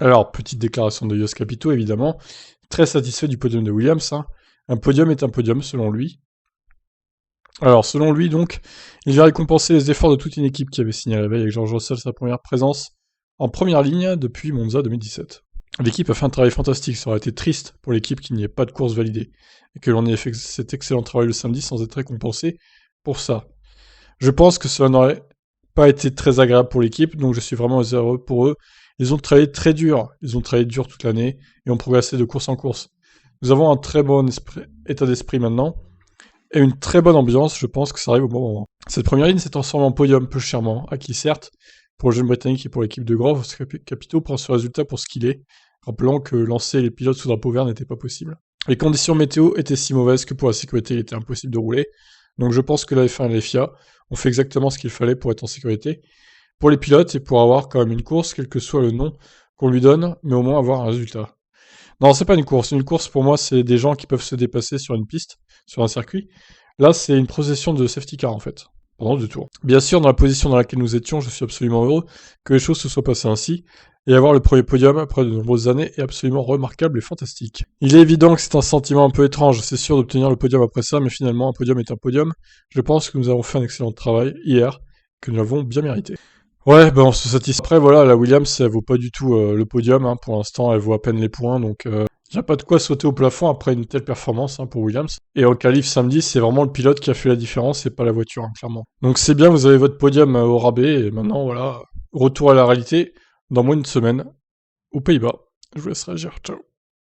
Alors, petite déclaration de Jost Capito, évidemment. Très satisfait du podium de Williams, hein. Un podium est un podium, selon lui. Alors, selon lui, donc, il vient récompenser les efforts de toute une équipe qui avait signé la veille avec George Russell sa première présence en première ligne depuis Monza 2017. L'équipe a fait un travail fantastique, ça aurait été triste pour l'équipe qu'il n'y ait pas de course validée, et que l'on ait fait cet excellent travail le samedi sans être récompensé pour ça. Je pense que cela n'aurait pas été très agréable pour l'équipe, donc je suis vraiment heureux pour eux. Ils ont travaillé très dur, ils ont travaillé dur toute l'année, et ont progressé de course en course. Nous avons un très bon état d'esprit maintenant, et une très bonne ambiance, je pense que ça arrive au bon moment. Cette première ligne s'est transformée en podium peu chèrement, acquis certes, pour le jeune Britannique et pour l'équipe de Grove, Capito prend ce résultat pour ce qu'il est, rappelant que lancer les pilotes sous drapeau vert n'était pas possible. Les conditions météo étaient si mauvaises que pour la sécurité il était impossible de rouler, donc je pense que la F1 et la FIA ont fait exactement ce qu'il fallait pour être en sécurité, pour les pilotes et pour avoir quand même une course, quel que soit le nom qu'on lui donne, mais au moins avoir un résultat. Non, c'est pas une course. Une course, pour moi, c'est des gens qui peuvent se dépasser sur une piste, sur un circuit. Là, c'est une procession de safety car, en fait, pendant 2 tours. Bien sûr, dans la position dans laquelle nous étions, je suis absolument heureux que les choses se soient passées ainsi, et avoir le premier podium après de nombreuses années est absolument remarquable et fantastique. Il est évident que c'est un sentiment un peu étrange, c'est sûr d'obtenir le podium après ça, mais finalement, un podium est un podium. Je pense que nous avons fait un excellent travail hier, que nous l'avons bien mérité. Ouais, ben on se satisfait. Après, voilà, la Williams, elle vaut pas du tout le podium, hein. Pour l'instant, elle vaut à peine les points, donc y a pas de quoi sauter au plafond après une telle performance, hein, pour Williams. Et en qualif samedi, c'est vraiment le pilote qui a fait la différence et pas la voiture, hein, clairement. Donc c'est bien, vous avez votre podium au rabais, et maintenant, voilà, retour à la réalité dans moins d'une semaine, aux Pays-Bas. Je vous laisse réagir, ciao.